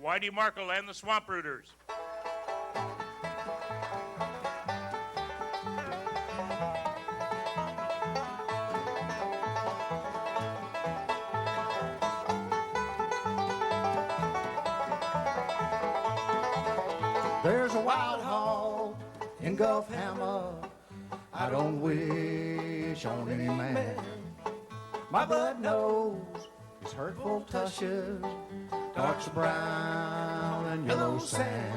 Whitey, Markle, and the Swamprooters. There's a wild hog in Gulf Hammer I don't wish on any man. My blood knows his hurtful tushes, darks of brown and yellow sand.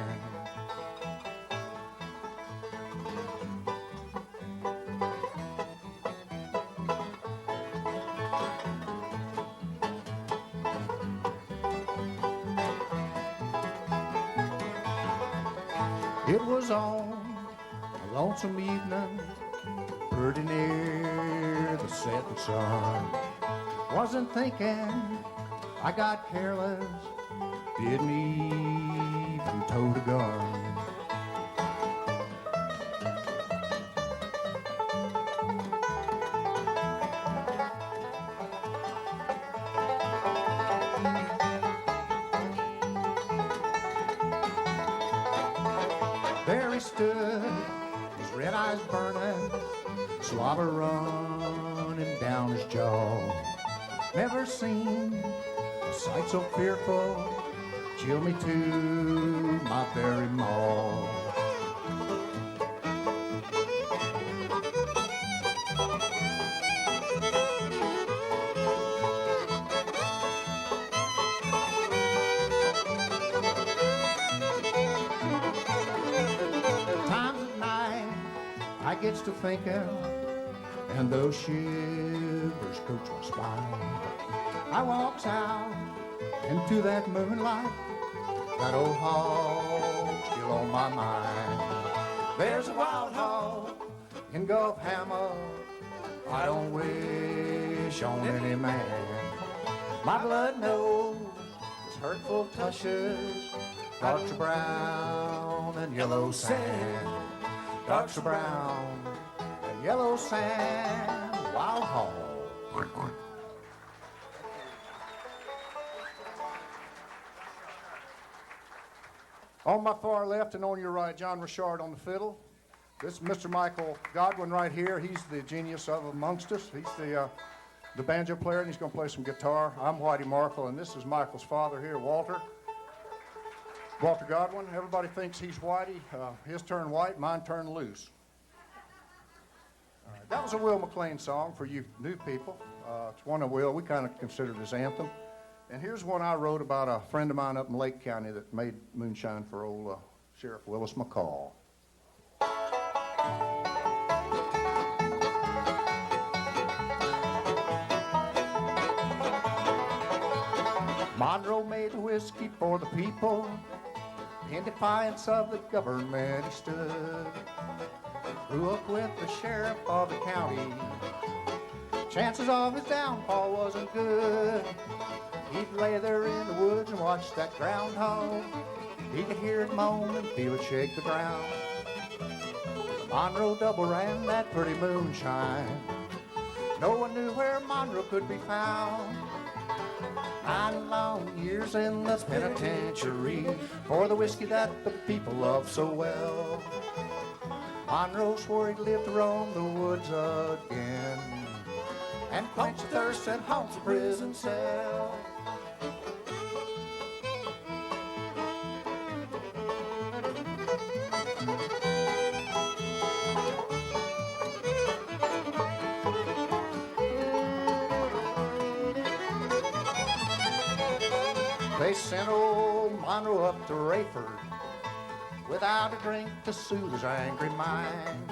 It was on a lonesome evening, pretty near the setting sun. Wasn't thinking, I got careless, didn't even tote a gun. There he stood, his red eyes burning, slobber running down his jaw. Never seen a sight so fearful, chill me to my very maw. Times at night I gets to thinking, and those shivers coat my spine. I walks out into that moonlight, that old hog still on my mind. There's a wild hog in Gulf Hammer I don't wish on any man. My blood knows his hurtful tushes, darks of brown and yellow sand. Darks of brown and yellow sand, wild hog. On my far left and on your right, John Richard on the fiddle. This is Mr. Michael Godwin right here. He's the genius of amongst us. He's the banjo player, and he's going to play some guitar. I'm Whitey Markle, and this is Michael's father here, Walter. Walter Godwin. Everybody thinks he's Whitey. His turn white, mine turn loose. All right, that was a Will McLean song for you new people. It's one of Will. We kind of consider it his anthem. And here's one I wrote about a friend of mine up in Lake County that made moonshine for old Sheriff Willis McCall. Monroe made whiskey for the people. In defiance of the government he stood. Grew up with the sheriff of the county. Chances of his downfall wasn't good. He'd lay there in the woods and watch that groundhog. He could hear it moan and feel it shake the ground. Monroe double ran that pretty moonshine. No one knew where Monroe could be found. 9 long years in the penitentiary for the whiskey that the people love so well. Monroe swore he'd live to roam the woods again and quench the thirst that haunts a prison cell. They sent old Monroe up to Rayford without a drink to soothe his angry mind.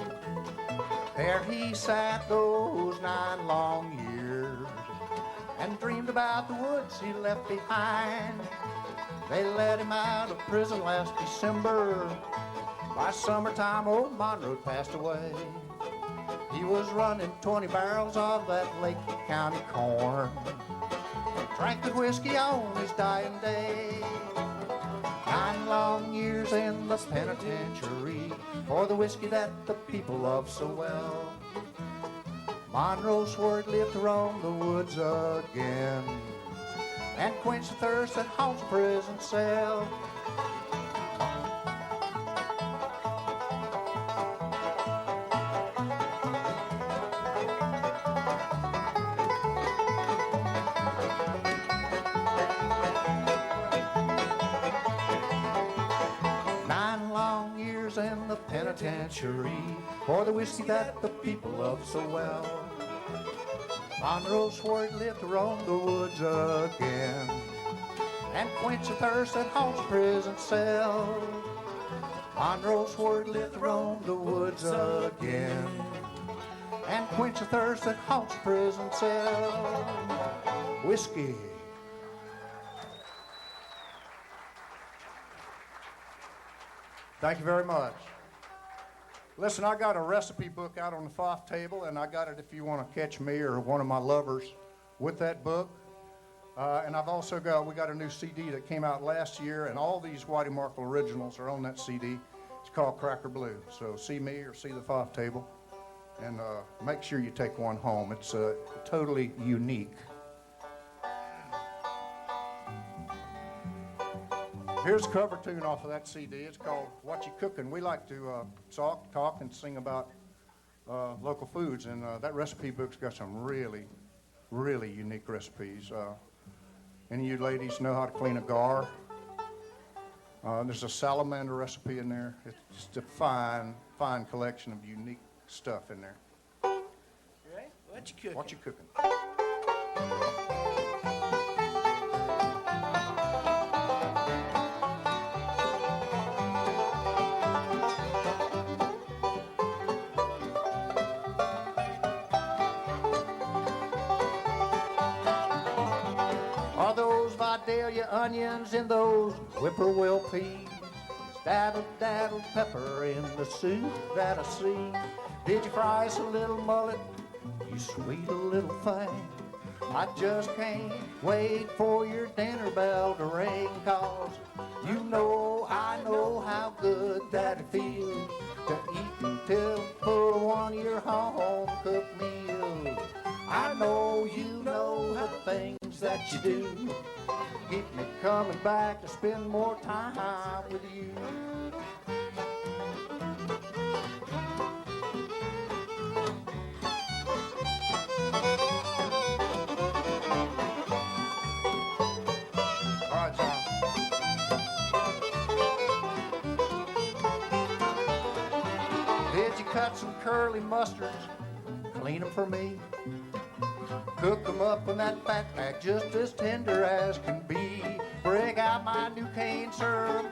There he sat those 9 long years and dreamed about the woods he left behind. They let him out of prison last December. By summertime, old Monroe passed away. He was running 20 barrels of that Lake County corn. Drank the whiskey on his dying day. 9 long years in the penitentiary for the whiskey that the people love so well. Monroe swore he'd live to roam the woods again and quench the thirst that haunts a prison cell. In the penitentiary for the whiskey that the people love so well. Monroe swore he'd live to roam the woods again and quench the thirst that haunts a prison cell. Monroe swore he'd live to roam the woods again and quench the thirst that haunts a prison cell. Whiskey. Thank you very much. Listen, I got a recipe book out on the foff table, and I got it if you want to catch me or one of my lovers with that book. And I've also we got a new CD that came out last year, and all these Whitey Markle originals are on that CD. It's called Cracker Blue. So see me or see the foff table, and make sure you take one home. It's totally unique. Here's a cover tune off of that CD. It's called What You Cookin'. We like to talk and sing about local foods, and that recipe book's got some really, really unique recipes. Any of you ladies know how to clean a gar? There's a salamander recipe in there. It's just a fine, fine collection of unique stuff in there. Right? What you cooking? What you cooking? Vidalia onions in those whippoorwill peas, daddle pepper in the soup that I see. Did you fry us a little mullet, you sweet little thing? I just can't wait for your dinner bell to ring, 'cause you know I know how good that it feels to eat until full of one of your home-cooked meals. I know you know the things that you do keep me coming back to spend more time with you. All right, John. Did you cut some curly mustards, clean them for me? Cook them up in that fat pack just as tender as can be. Break out my new cane syrup,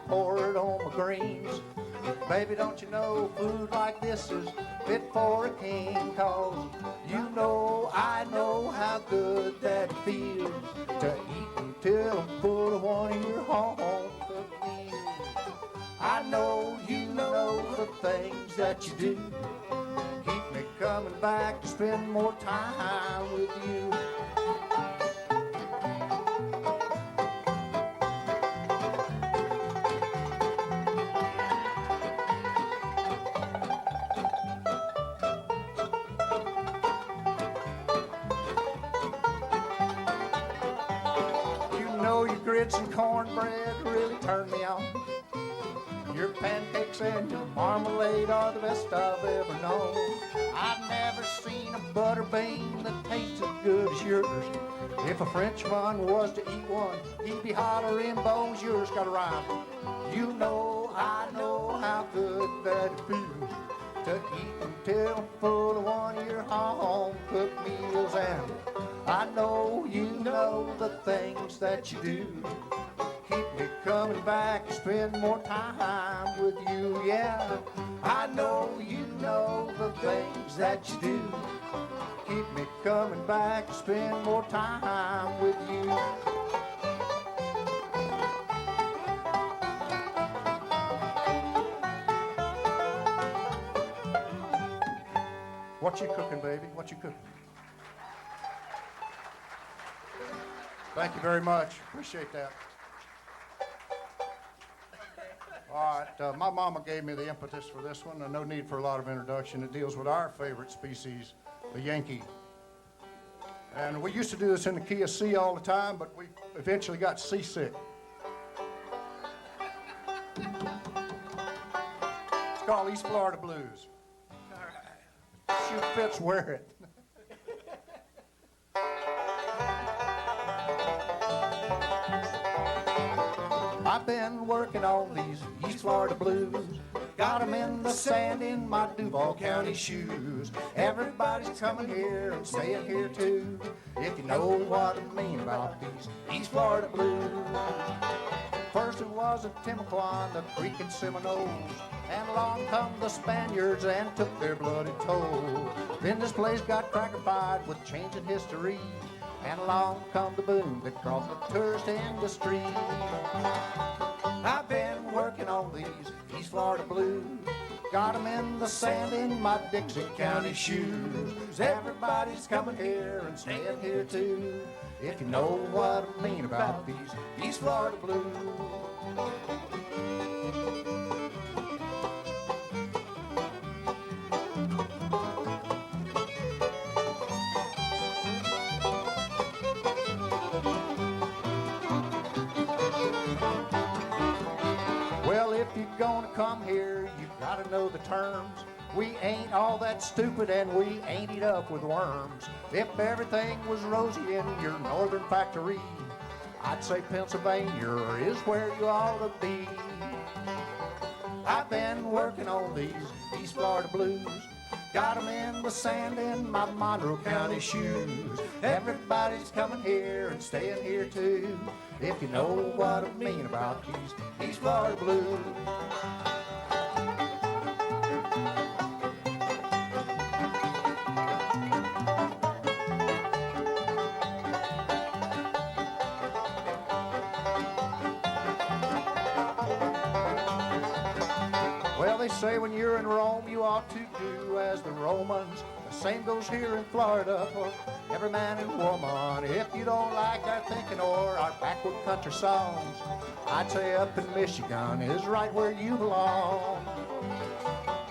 pour it on my greens. Baby, don't you know food like this is fit for a king? 'Cause you know I know how good that feels to eat until I'm full of one of your home-cooked meals. I know you know the things that you do keep me coming back to spend more time with you. You know your grits and cornbread really turn me on. Your pancakes and your marmalade are the best I've ever known. I've never seen a butter bean that tastes as good as yours. If a Frenchman was to eat one, he'd be hollering, bones, yours got a rhyme. You know I know how good that it feels to eat until I'm full of one of your home-cooked meals. And I know you know the things that you do keep me coming back to spend more time with you. Yeah, I know you know the things that you do keep me coming back to spend more time with you. What you cooking, baby? What you cooking? Thank you very much. Appreciate that. All right, my mama gave me the impetus for this one, and no need for a lot of introduction. It deals with our favorite species, the Yankee. And we used to do this in the key of C all the time, but we eventually got seasick. It's called East Florida Blues. All right. Shoot fits, wear it. I've been working on these East Florida blues. Got 'em in the sand in my Duval County shoes. Everybody's coming here and staying here too. If you know what I mean about these East Florida blues. First it was a Timaquan, the Creek and Seminoles. And along come the Spaniards and took their bloody toll. Then this place got crackified with changing history. And along come the boom that brought the tourist industry. I've been working on these East Florida blues. Got 'em in the sand in my Dixie County shoes. Everybody's coming here and staying here too. If you know what I mean about these East Florida blues. Well, if you're gonna come here, you gotta know the terms. We ain't all that stupid and we ain't eat up with worms. If everything was rosy in your northern factory, I'd say Pennsylvania is where you ought to be. I've been working on these East Florida blues. Got 'em in the sand in my Monroe County shoes. Everybody's coming here and staying here too. If you know what I mean about these East Florida blues. Well, they say when you're in Rome, you ought to do as the Romans. The same goes here in Florida for every man and woman. If you don't like our thinking or our backward country songs, I'd say up in Michigan is right where you belong.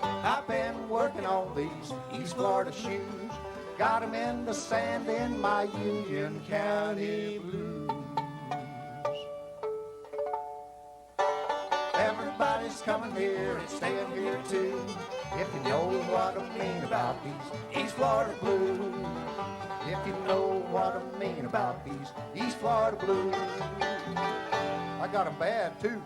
I've been working on these East Florida shoes. Got 'em in the sand in my Union County blues. Everybody's coming here and staying here too. If you know what I mean about these East Florida blues. If you know what I mean about these East Florida blues. I got 'em bad too.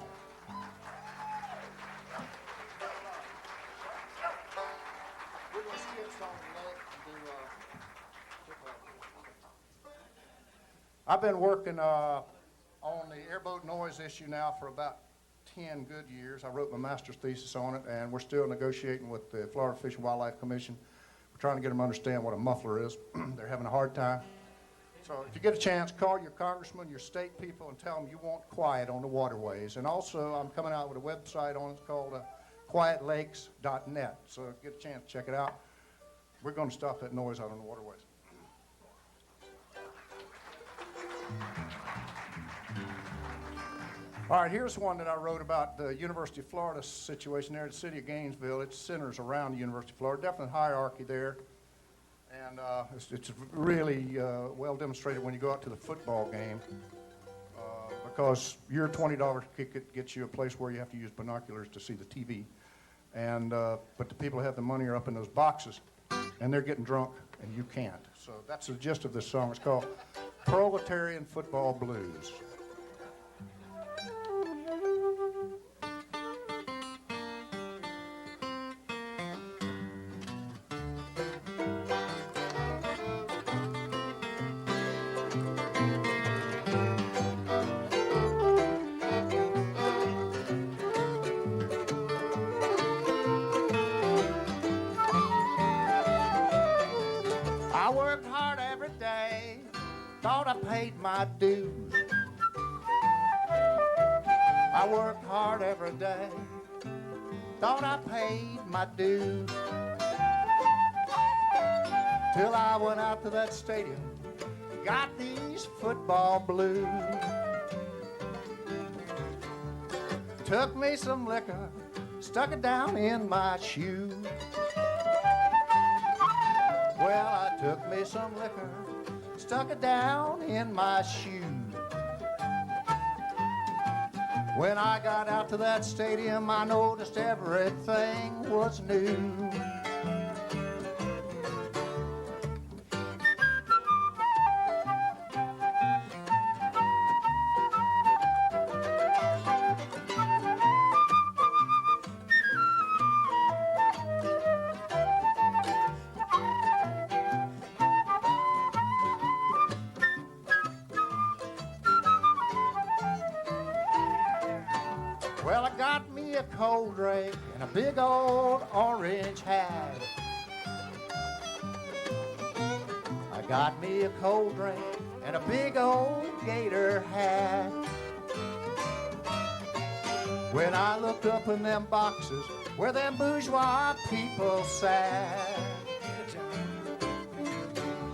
I've been working on the airboat noise issue now for about 10 good years. I wrote my master's thesis on it, and we're still negotiating with the Florida Fish and Wildlife Commission. We're trying to get them to understand what a muffler is. They're having a hard time. So if you get a chance, call your congressman, your state people, and tell them you want quiet on the waterways. And also, I'm coming out with a website on it. It's called quietlakes.net. So if you get a chance, check it out. We're going to stop that noise out on the waterways. All right, here's one that I wrote about the University of Florida situation there at the city of Gainesville. It centers around the University of Florida, definite hierarchy there. And it's really well demonstrated when you go out to the football game because your $20 ticket gets you a place where you have to use binoculars to see the TV. And but the people who have the money are up in those boxes, and they're getting drunk, and you can't. So that's the gist of this song. It's called Proletarian Football Blues. I worked hard every day, thought I paid my dues. I worked hard every day, thought I paid my dues. Till I went out to that stadium, got these football blues. Took me some liquor, stuck it down in my shoe. Well, I took me some liquor, stuck it down in my shoe. When I got out to that stadium, I noticed everything was new. Well, I got me a cold drink and a big old orange hat. I got me a cold drink and a big old gator hat. When I looked up in them boxes where them bourgeois people sat,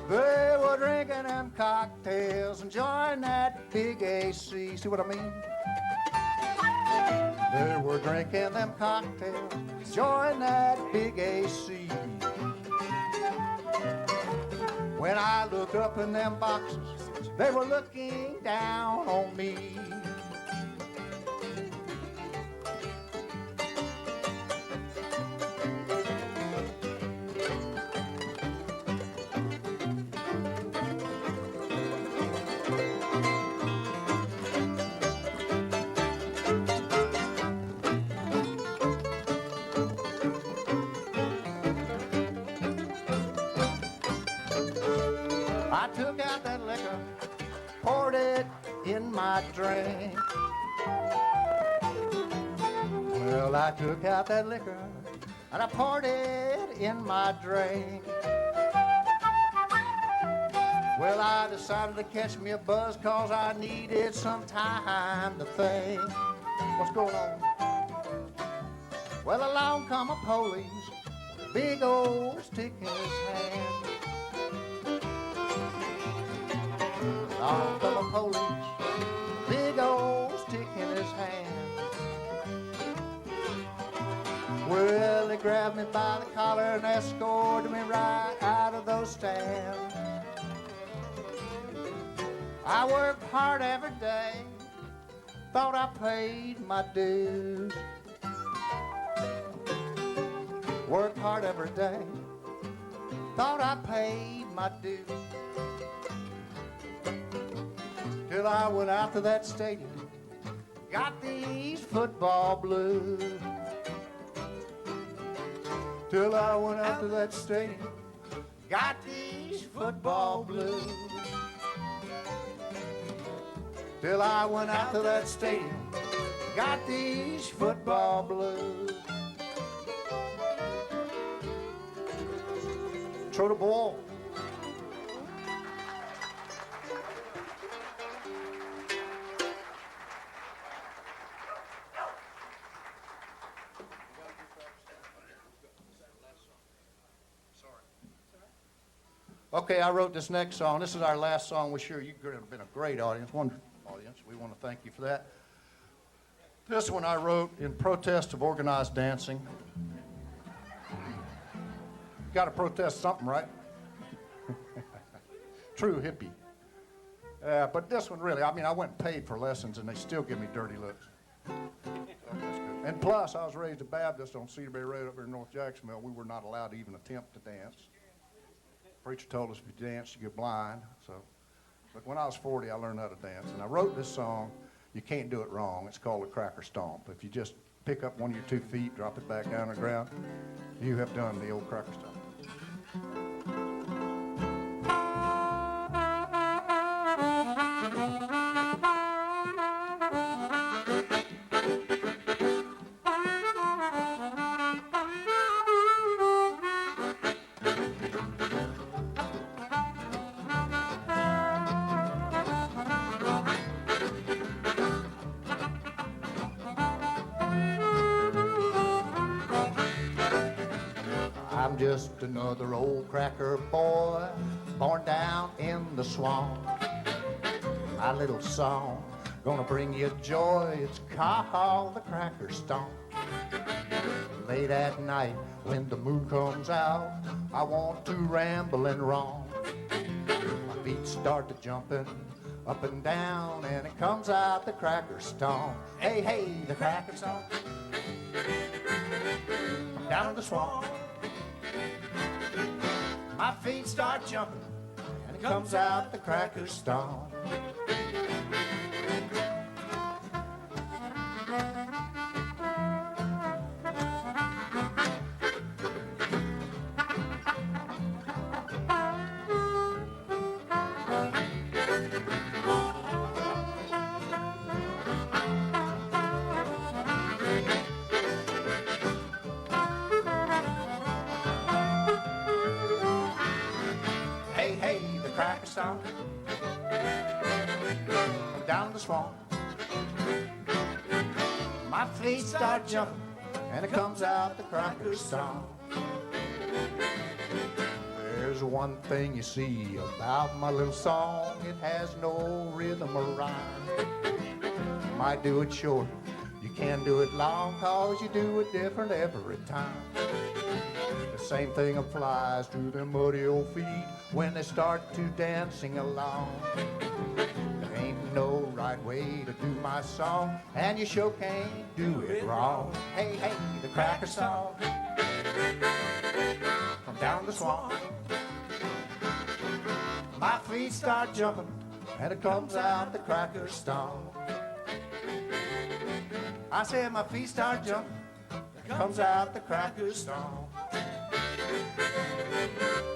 they were drinking them cocktails, enjoying that big AC. See what I mean? They were drinking them cocktails, enjoying that big AC. When I looked up in them boxes, they were looking down on me. I took out that liquor, poured it in my drink. Well, I took out that liquor and I poured it in my drink. Well, I decided to catch me a buzz 'cause I needed some time to think. What's going on? Well, along come a police, big old stick in his hand. Along come a police, big old stick in his hand. Well, they grabbed me by the collar and escorted me right out of those stands. I worked hard every day, thought I paid my dues. Worked hard every day, thought I paid my dues. Till I went out to that stadium, got these football blues. Till I went out to that stadium, got these football blues. Till I went out to that stadium, got these football blues. Throw the ball. Okay, I wrote this next song. This is our last song. We're sure you've been a great audience, wonderful audience. We want to thank you for that. This one I wrote in protest of organized dancing. Got to protest something, right? True hippie. But this one really, I mean, I went and paid for lessons and they still give me dirty looks. And plus, I was raised a Baptist on Cedar Bay Road up here in North Jacksonville. We were not allowed to even attempt to dance. Preacher told us if you dance, you get blind. So, but when I was 40, I learned how to dance. And I wrote this song, You Can't Do It Wrong. It's called The Cracker Stomp. If you just pick up one of your 2 feet, drop it back down on the ground, you have done the old cracker stomp. I'm just another old cracker boy, born down in the swamp. My little song gonna bring you joy, it's called the Cracker Stomp. Late at night when the moon comes out, I want to ramble and romp. My feet start to jumping up and down, and it comes out the cracker stomp. Hey, hey, the cracker stomp. From down in the swamp, my feet start jumping, and it comes out the cracker stomp. Hey, hey, the cracker stomp. From down the swamp, my feet start jumping, and it comes out the cracker stomp. There's one thing you see about my little song, it has no rhythm or rhyme. You might do it short, you can't do it long, 'cause you do it different every time. The same thing applies to them muddy old feet when they start to dancing along. There ain't no right way to do my song, and you sure can't do it wrong. Hey, hey, the cracker song. From down the swamp, my feet start jumping, and it comes out the cracker stomp. I said my feet start jumping, it comes out the cracker stomp.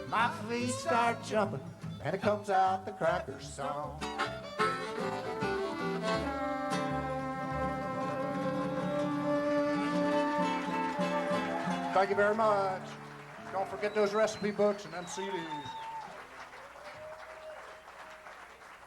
My feet start jumping, and it comes out the cracker stomp. Thank you very much. Don't forget those recipe books and them CDs.